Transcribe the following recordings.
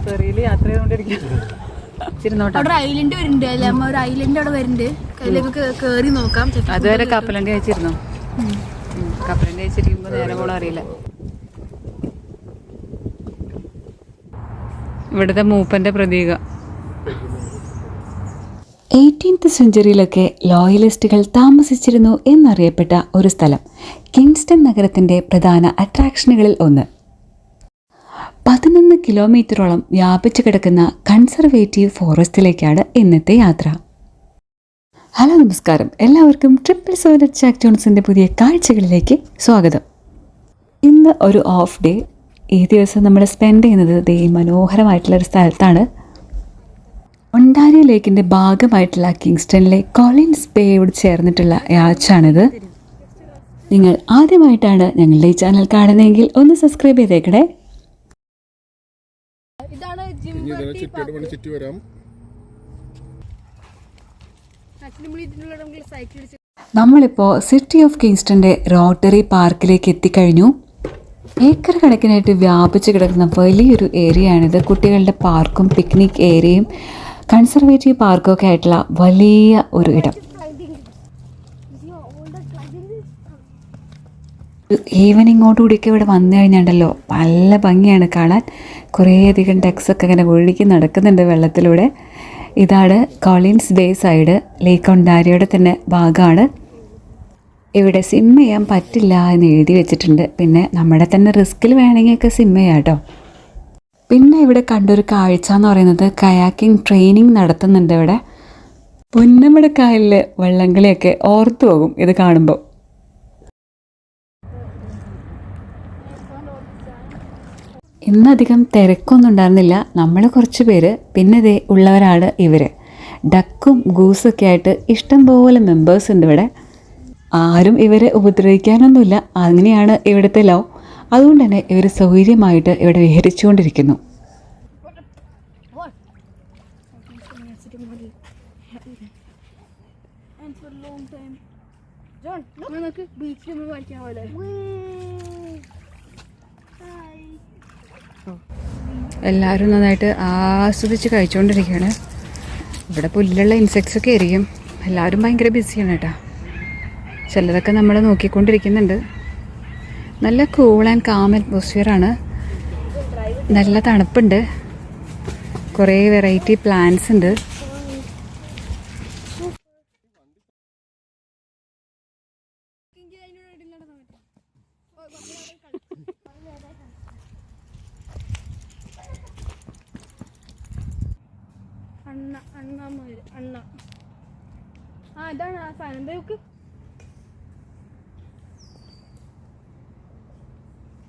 ഫെറിയിൽ യാത്ര ചെയ്തോണ്ടിരിക്കും. അവിടെ ഐലൻഡ് വരുന്നുണ്ട് അല്ലേ അമ്മ? ഒരു ഐലൻഡ് അവിടെ വരുന്നുണ്ട്. കയ്യിലേക്ക് കേറി നോക്കാം. അതുവരെ കപ്പലണ്ടി കഴിച്ചിരുന്നു. കപ്പലണ്ടി കഴിച്ചിരിക്കുമ്പോ നേരെ പോലും അറിയില്ല. ഇവിടുത്തെ മൂപ്പന്റെ പ്രതീക. 18th സെഞ്ച്വറിയിലൊക്കെ ലോയലിസ്റ്റുകൾ താമസിച്ചിരുന്നു എന്നറിയപ്പെട്ട ഒരു സ്ഥലം, കിങ്സ്റ്റൺ നഗരത്തിൻ്റെ പ്രധാന അട്രാക്ഷനുകളിൽ ഒന്ന്. 11 കിലോമീറ്ററോളം വ്യാപിച്ചു കിടക്കുന്ന കൺസർവേറ്റീവ് ഫോറസ്റ്റിലേക്കാണ് ഇന്നത്തെ യാത്ര. ഹലോ, നമസ്കാരം. എല്ലാവർക്കും ട്രിപ്പിൾ സോലറ്റ് ജാക്ക് ജോൺസിൻ്റെ പുതിയ കാഴ്ചകളിലേക്ക് സ്വാഗതം. ഇന്ന് ഒരു ഓഫ് ഡേ. ഈ ദിവസം നമ്മൾ സ്പെൻഡ് ചെയ്യുന്നത് ഈ മനോഹരമായിട്ടുള്ളൊരു സ്ഥലത്താണ്. ഒണ്ടാരിയോ ലേക്കിൻ്റെ ഭാഗമായിട്ടുള്ള കിങ്സ്റ്റണിലെ കോളിൻസ് ബേയോട് ചേർന്നിട്ടുള്ള യാച്ചാണിത്. നിങ്ങൾ ആദ്യമായിട്ടാണ് ഞങ്ങളുടെ ഈ ചാനൽ കാണുന്നതെങ്കിൽ ഒന്ന് സബ്സ്ക്രൈബ് ചെയ്തേക്കണേ. നമ്മളിപ്പോൾ സിറ്റി ഓഫ് കിങ്സ്റ്റണിൻ്റെ റോട്ടറി പാർക്കിലേക്ക് എത്തിക്കഴിഞ്ഞു. ഏക്കർ കണക്കിനായിട്ട് വ്യാപിച്ചു കിടക്കുന്ന വലിയൊരു ഏരിയയാണിത്. കുട്ടികളുടെ പാർക്കും പിക്നിക് ഏരിയയും കൺസർവേറ്റീവ് പാർക്കും ഒക്കെ ആയിട്ടുള്ള വലിയ ഒരു ഇടം. ഈവനിങ്ങോടുകൂടിയൊക്കെ ഇവിടെ വന്നു കഴിഞ്ഞാണ്ടല്ലോ നല്ല ഭംഗിയാണ് കാണാൻ. കുറേയധികം ഡക്സൊക്കെ ഇങ്ങനെ ഒഴുകി നടക്കുന്നുണ്ട് വെള്ളത്തിലൂടെ. ഇതാണ് കോളിൻസ് ബേ സൈഡ്, ലേക്ക് ഒണ്ടാരിയോയുടെ തന്നെ ഭാഗമാണ്. ഇവിടെ സ്വിം ചെയ്യാൻ പറ്റില്ല എന്ന് എഴുതി വെച്ചിട്ടുണ്ട്. പിന്നെ നമ്മുടെ തന്നെ റിസ്കിൽ വേണമെങ്കിൽ ഒക്കെ സ്വിം ചെയ്യാം കേട്ടോ. പിന്നെ ഇവിടെ കണ്ടൊരു കാഴ്ച എന്ന് പറയുന്നത് കയാക്കിംഗ് ട്രെയിനിങ് നടത്തുന്നുണ്ട് ഇവിടെ. പുന്നമട കായലിൽ വള്ളംകളിയൊക്കെ ഓർത്തു പോകും ഇത് കാണുമ്പോൾ. ഇന്നധികം തിരക്കൊന്നും ഉണ്ടായിരുന്നില്ല. നമ്മൾ കുറച്ച് പേര്, പിന്നെ ഇതേ ഉള്ളവരാണ് ഇവർ. ഡക്കും ഗൂസൊക്കെ ആയിട്ട് ഇഷ്ടം പോലെ മെമ്പേഴ്സ് ഉണ്ട് ഇവിടെ. ആരും ഇവരെ ഉപദ്രവിക്കാനൊന്നുമില്ല. അങ്ങനെയാണ് ഇവിടുത്തെ ലോ. അതുകൊണ്ട് തന്നെ ഇവർ സൗകര്യമായിട്ട് ഇവിടെ വിഹരിച്ചുകൊണ്ടിരിക്കുന്നു. എല്ലാവരും നന്നായിട്ട് ആസ്വദിച്ച് കഴിച്ചുകൊണ്ടിരിക്കുകയാണ്. ഇവിടെ പുല്ലുള്ള ഇൻസെക്ട്സൊക്കെ ആയിരിക്കും. എല്ലാവരും ഭയങ്കര ബിസിയാണ് കേട്ടോ. ചിലതൊക്കെ നമ്മൾ നോക്കിക്കൊണ്ടിരിക്കുന്നുണ്ട്. നല്ല കൂൾ ആൻഡ് കാം അറ്റ്മോസ്ഫിയറാണ്. നല്ല തണുപ്പുണ്ട്. കുറേ വെറൈറ്റി പ്ലാന്റ്സ് ഉണ്ട്.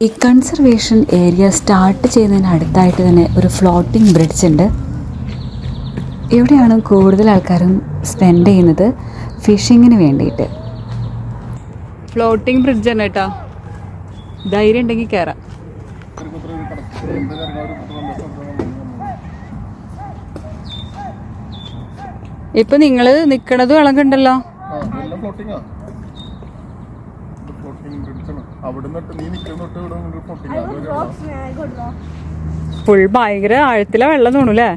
ഈ കൺസർവേഷൻ ഏരിയ സ്റ്റാർട്ട് ചെയ്യുന്നതിന് അടുത്തായിട്ട് തന്നെ ഒരു ഫ്ലോട്ടിംഗ് ബ്രിഡ്ജ് ഉണ്ട്. ഇവിടെയാണ് കൂടുതൽ ആൾക്കാരും സ്പെൻഡ് ചെയ്യുന്നത് ഫിഷിങ്ങിന് വേണ്ടിയിട്ട്. ഫ്ലോട്ടിംഗ് ബ്രിഡ്ജ് തന്നെ കേട്ടോ. ധൈര്യം ഉണ്ടെങ്കിൽ കയറാം. ഇപ്പൊ നിങ്ങള് നിക്കണത് വിളകുണ്ടല്ലോ. ഫുൾ ഭയങ്കര ആഴത്തിലെ വെള്ളം തോന്നൂല്ലേ?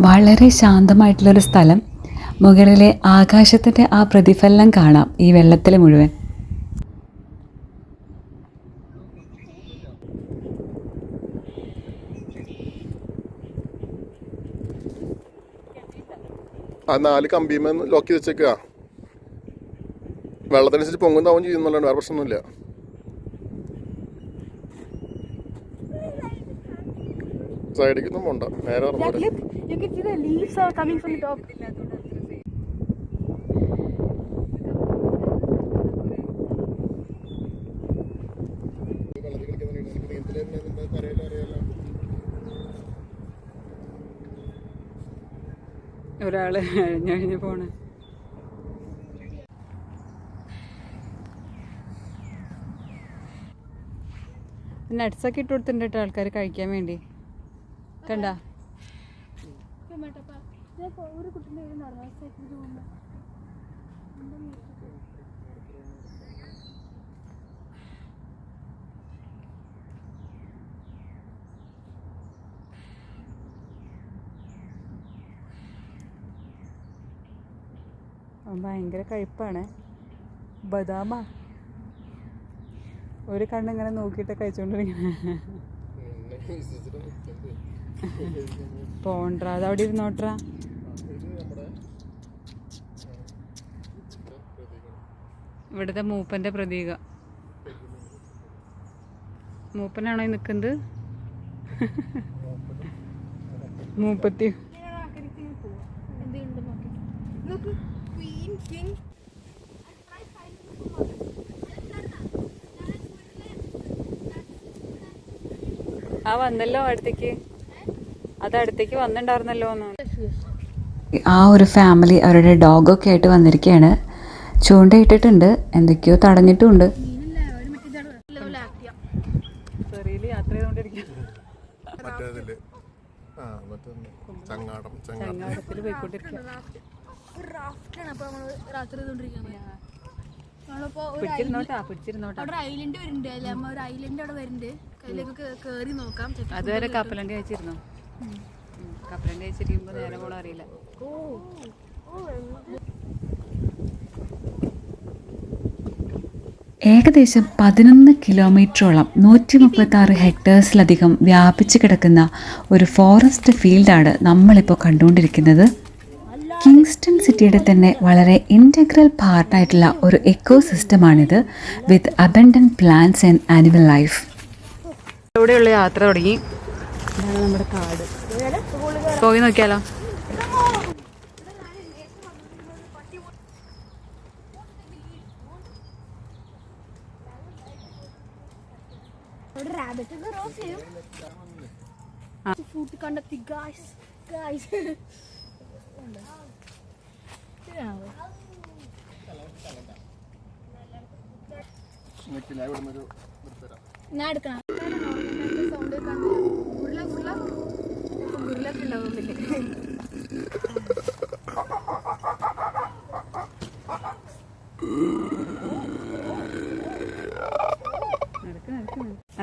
വളരെ ശാന്തമായിട്ടുള്ളൊരു സ്ഥലം. മുകളിലെ ആകാശത്തിൻ്റെ ആ പ്രതിഫലനം കാണാം ഈ വെള്ളത്തിൽ മുഴുവൻ. ആ 4 കമ്പിമേ ലോക്ക് ചെയ്ത് വെച്ചേക്കുക. വെള്ളത്തിനനുസരിച്ച് പൊങ്ങുന്നാവും ചെയ്യുന്നുള്ളതാണ്, വേറെ പ്രശ്നമൊന്നുമില്ല. സൈഡിലേക്കൊന്നും പോണ്ട, നേരെ ഒരാള് കഴിഞ്ഞ് പോണ. നട്ട്സൊക്കെ ഇട്ട് കൊടുത്തിട്ടുണ്ട് കേട്ടോ ആൾക്കാർ കഴിക്കാൻ വേണ്ടി. കണ്ടാ ഭയങ്കര കഴിപ്പാണ്. ബദാമാ. ഒരു കണ്ണിങ്ങനെ നോക്കിയിട്ട് കഴിച്ചോണ്ടിരിക്കണ. പോണ്ടാ, അതവിടെ ഇരുന്നോട്ടാ. ഇവിടുത്തെ മൂപ്പൻ്റെ പ്രതീക. മൂപ്പനാണോ ഈ നിൽക്കുന്നത്? മൂപ്പത്തി. ആ വന്നല്ലോ അടുത്തേക്ക്. അത് അടുത്തേക്ക് വന്നിട്ടുണ്ടായിരുന്നല്ലോ എന്ന്. ആ ഒരു ഫാമിലി അവരുടെ ഡോഗൊക്കെ ആയിട്ട് വന്നിരിക്കുകയാണ്. ചൂണ്ടയിട്ടിട്ടുണ്ട്, എന്തൊക്കെയോ തടഞ്ഞിട്ടുമുണ്ട്. യാത്ര ചെയ്തോണ്ടിരിക്കുക. ചങ്ങാടത്തിൽ പോയിക്കൊണ്ടിരിക്കുക. അവിടെ ഐലൻഡ് വരുന്നുണ്ട് അല്ലേ അമ്മ? ഒരു ഐലൻഡ് അവിടെ വരുന്നുണ്ട്. കയ്യിലേക്ക് കേറി നോക്കാം. അതുവരെ കപ്പലണ്ടി കഴിച്ചിരുന്നോ? കപ്പലണ്ടി കഴിച്ചിരിക്കുമ്പോ നേരെ പോലും അറിയില്ല. ഏകദേശം 11 കിലോമീറ്ററോളം 136 ഹെക്ടേഴ്സിലധികം വ്യാപിച്ചു കിടക്കുന്ന ഒരു ഫോറസ്റ്റ് ഫീൽഡാണ് നമ്മളിപ്പോൾ കണ്ടുകൊണ്ടിരിക്കുന്നത്. കിങ്സ്റ്റൺ സിറ്റിയുടെ തന്നെ വളരെ ഇൻറ്റഗ്രൽ പാർട്ടായിട്ടുള്ള ഒരു എക്കോ സിസ്റ്റമാണിത്, with abundant plants and animal life. ഇവിടെയുള്ള യാത്ര തുടങ്ങി. ഇതാണ് നമ്മുടെ കാട്. പോയി നോക്കിയാലോ? ഞാൻ എടുക്കണം. സൗണ്ട് ഉരുളൊക്കെ ഉണ്ടാവുന്നില്ലേ?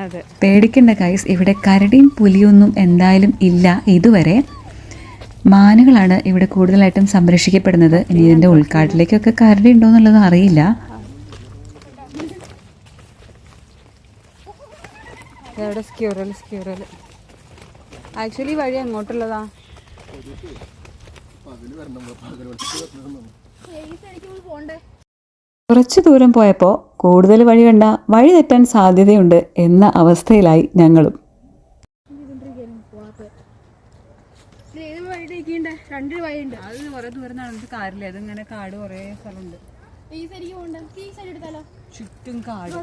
അതെ, പേടിക്കേണ്ട ഗൈസ്, ഇവിടെ കരടിയും പുലിയൊന്നും എന്തായാലും ഇല്ല ഇതുവരെ. മാനുകളാണ് ഇവിടെ കൂടുതലായിട്ടും സംരക്ഷിക്കപ്പെടുന്നത്. ഇനി ഇതിൻ്റെ ഉൾക്കാട്ടിലേക്കൊക്കെ കരടി ഉണ്ടോ എന്നുള്ളത് അറിയില്ല. ഇവിടെ സ്ക്യൂറൽ ആക്ച്വലി വഴി അങ്ങോട്ടുള്ളതാ. കുറച്ചു ദൂരം പോയപ്പോൾ കൂടുതൽ വഴി കണ്ട വഴി തെറ്റാൻ സാധ്യതയുണ്ട് എന്ന അവസ്ഥയിലായി ഞങ്ങളും. രണ്ട് വഴിയുണ്ട്. അത് കുറെ ദൂരം നടന്നിട്ട് കാര്യമില്ല. അതിങ്ങനെ കാട് കുറെ സ്ഥലമുണ്ട്. ഈ സൈഡിലേക്ക് പോകണ്ട. ഈ സൈഡ് എടുത്താലോ? ചുറ്റും കാട്.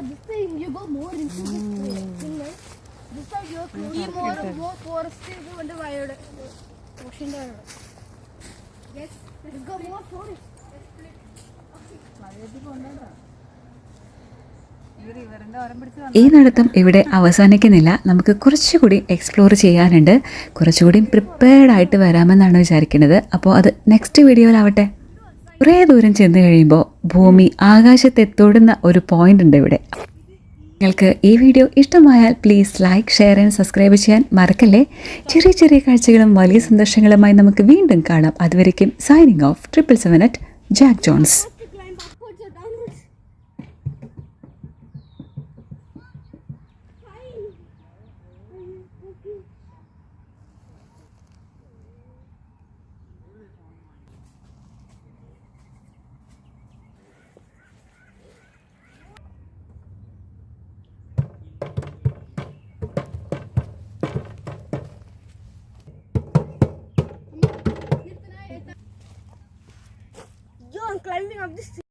ഈ നടത്തം ഇവിടെ അവസാനിക്കുന്നില്ല. നമുക്ക് കുറച്ചുകൂടി എക്സ്പ്ലോർ ചെയ്യാനുണ്ട്. കുറച്ചുകൂടി പ്രിപ്പയർഡ് ആയിട്ട് വരാമെന്നാണ് വിചാരിക്കുന്നത്. അപ്പോൾ അത് നെക്സ്റ്റ് വീഡിയോയിലാവട്ടെ. കുറേ ദൂരം ചെന്ന് കഴിയുമ്പോൾ ഭൂമി ആകാശത്തെത്തോടുന്ന ഒരു പോയിന്റ് ഉണ്ട് ഇവിടെ. നിങ്ങൾക്ക് ഈ വീഡിയോ ഇഷ്ടമായാൽ please like, share and subscribe ചെയ്യാൻ മറക്കല്ലേ. ചെറിയ ചെറിയ കാഴ്ചകളും വലിയ സന്തോഷങ്ങളുമായി നമുക്ക് വീണ്ടും കാണാം. അതുവരേക്കും signing off 777 Jack John's. I'm climbing up this